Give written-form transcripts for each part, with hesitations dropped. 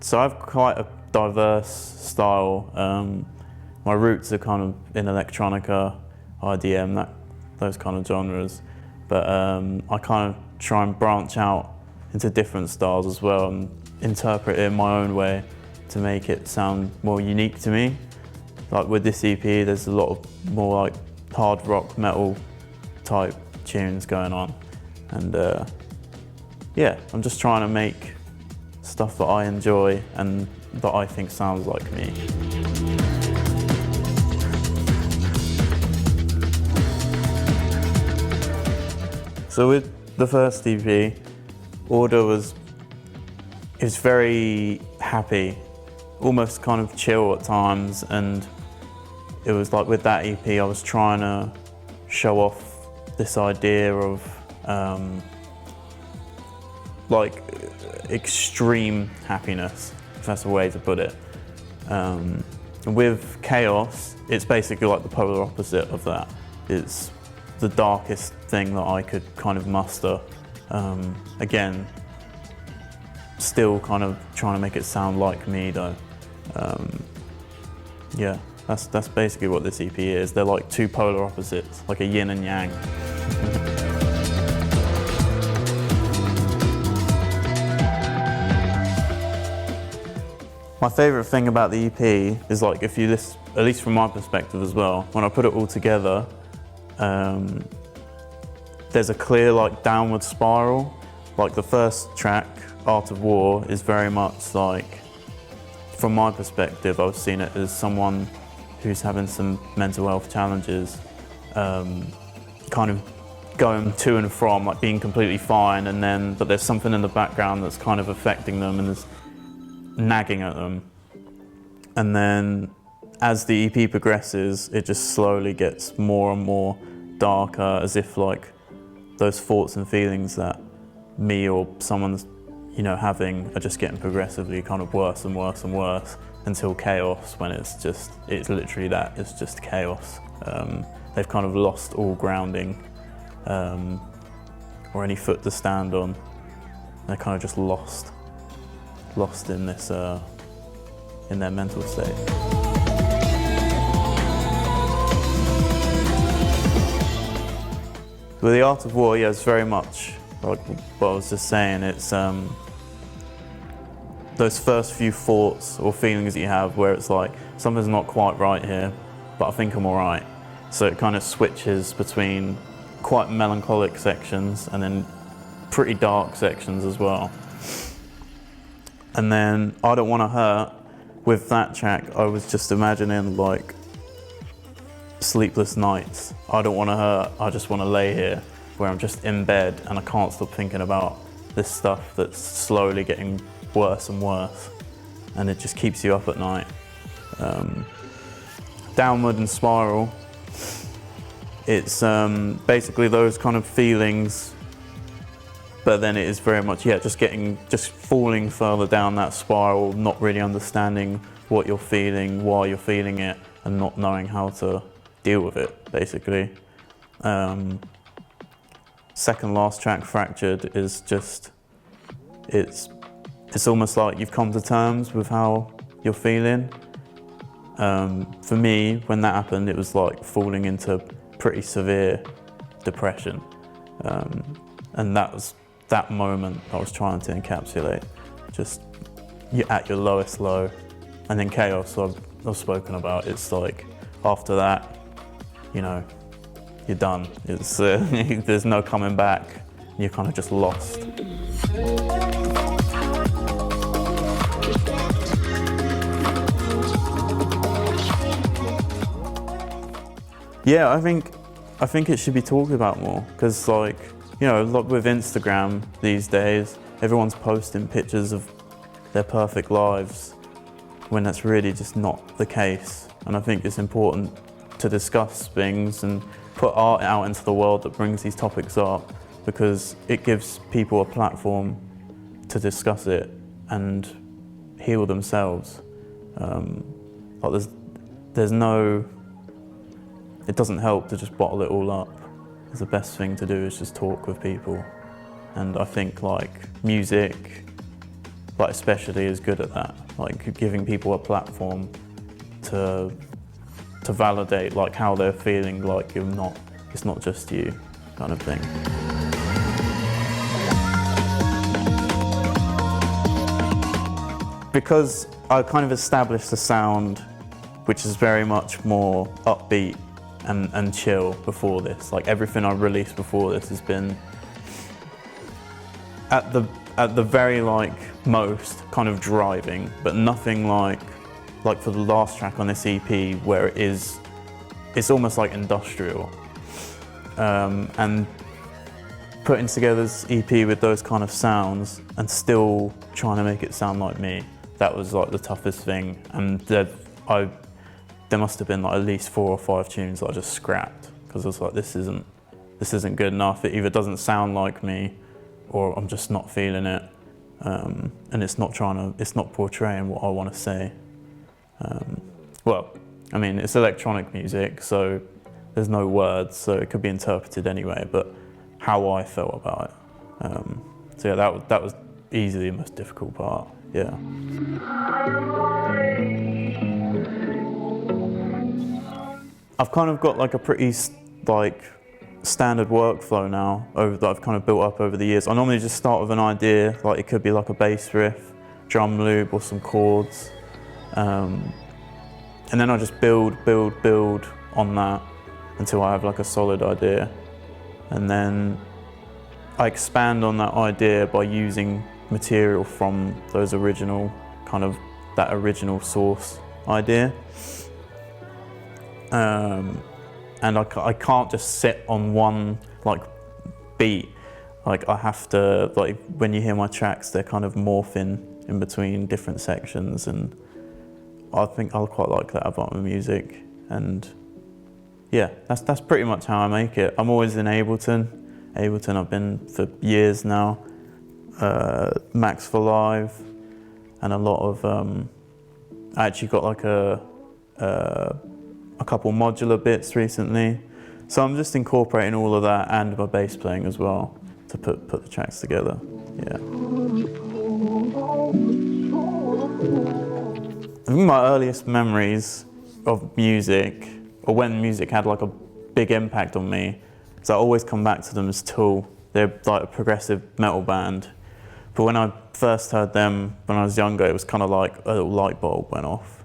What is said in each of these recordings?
So I have quite a diverse style. My roots are kind of in electronica, IDM, those kind of genres. But I kind of try and branch out into different styles as well and interpret it in my own way to make it sound more unique to me. Like with this EP, there's a lot of more like hard rock, metal type tunes going on. And yeah, I'm just trying to make stuff that I enjoy and that I think sounds like me. So with the first EP, Order was very happy, almost kind of chill at times, and it was like with that EP I was trying to show off this idea of like extreme happiness, if that's a way to put it. With Chaos, it's basically like the polar opposite of that. It's the darkest thing that I could kind of muster. Again, still kind of trying to make it sound like me though. Yeah, that's basically what this EP is. They're like two polar opposites, like a yin and yang. My favourite thing about the EP is like if you listen, at least from my perspective as well, when I put it all together, there's a clear like downward spiral. Like the first track, Art of War, is very much like, from my perspective, I was seeing it as someone who's having some mental health challenges, kind of going to and from, like being completely fine, and then, but there's something in the background that's kind of affecting them and is nagging at them. And then as the EP progresses, it just slowly gets more and more darker, as if like those thoughts and feelings that me or someone's, you know, having are just getting progressively kind of worse and worse and worse until Chaos, when it's literally that, it's just chaos. They've kind of lost all grounding or any foot to stand on. They're kind of just lost in this, in their mental state. With the Art of War, yeah, it's very much like what I was just saying. It's those first few thoughts or feelings that you have where it's like, something's not quite right here, but I think I'm all right. So it kind of switches between quite melancholic sections and then pretty dark sections as well. And then I Don't Want to Hurt, with that track, I was just imagining like sleepless nights. I don't want to hurt, I just want to lay here, where I'm just in bed and I can't stop thinking about this stuff that's slowly getting worse and worse, and it just keeps you up at night. Downward and Spiral, it's basically those kind of feelings, but then it is very much, yeah, just falling further down that spiral, not really understanding what you're feeling, why you're feeling it, and not knowing how to deal with it, basically. Second last track, Fractured, is just, it's almost like you've come to terms with how you're feeling. For me, when that happened, it was like falling into pretty severe depression. And that was that moment I was trying to encapsulate. Just, you're at your lowest low. And then Chaos, I've spoken about, it's like, after that, you know, you're done. It's, there's no coming back. You're kind of just lost. Yeah, I think it should be talked about more, because like, you know, like with Instagram these days, everyone's posting pictures of their perfect lives when that's really just not the case. And I think it's important to discuss things and put art out into the world that brings these topics up, because it gives people a platform to discuss it and heal themselves. Like there's no, it doesn't help to just bottle it all up. The best thing to do is just talk with people. And I think like music, like especially is good at that, like giving people a platform to validate like how they're feeling, like it's not just you, kind of thing. Because I kind of established a sound which is very much more upbeat and chill before this. Like everything I've released before this has been at the very like most kind of driving, but nothing like for the last track on this EP where it's almost like industrial. And putting together this EP with those kind of sounds and still trying to make it sound like me, that was like the toughest thing. And there must have been like at least 4 or 5 tunes that I just scrapped because I was like, this isn't good enough. It either doesn't sound like me, or I'm just not feeling it, and it's not portraying what I want to say. Well, I mean, it's electronic music, so there's no words, so it could be interpreted anyway. But how I felt about it. So yeah, that was easily the most difficult part. Yeah. I've kind of got like a pretty standard workflow now that I've kind of built up over the years. I normally just start with an idea, like it could be like a bass riff, drum loop, or some chords, and then I just build on that until I have like a solid idea, and then I expand on that idea by using material from those original that original source idea. And I can't just sit on one like beat. Like I have to, like when you hear my tracks, they're kind of morphing in between different sections, and I think I'll quite like that about my music. And yeah, that's pretty much how I make it. I'm always in Ableton. I've been for years now. Max for Live, and a lot of I actually got like a couple modular bits recently, so I'm just incorporating all of that and my bass playing as well to put the tracks together. Yeah. I think my earliest memories of music, or when music had like a big impact on me, so I always come back to them as Tool. They're like a progressive metal band, but when I first heard them when I was younger, it was kind of like a little light bulb went off.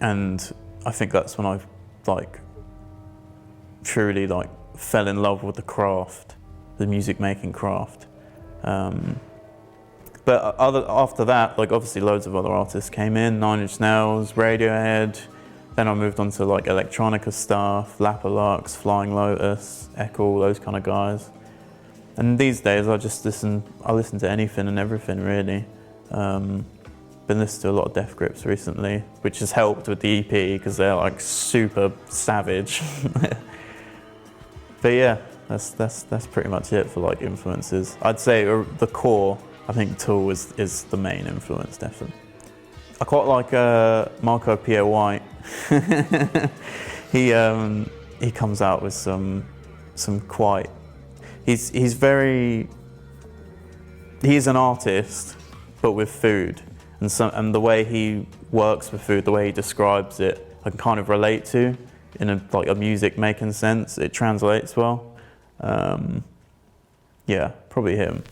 And I think that's when I truly fell in love with the craft, the music making craft. But after that, obviously loads of other artists came in, 9 Inch Nails, Radiohead. Then I moved on to electronica stuff, Lapalux, Flying Lotus, Echo, those kind of guys. And these days I listen to anything and everything really. Been listening to a lot of Death Grips recently, which has helped with the EP because they're super savage. But yeah, that's pretty much it for influences. I'd say the core, I think Tool is the main influence, definitely. I quite like Marco Pierre White. He comes out with some quite. He's an artist, but with food. And the way he works with food, the way he describes it, I can kind of relate to in a music making sense. It translates well. Yeah, probably him.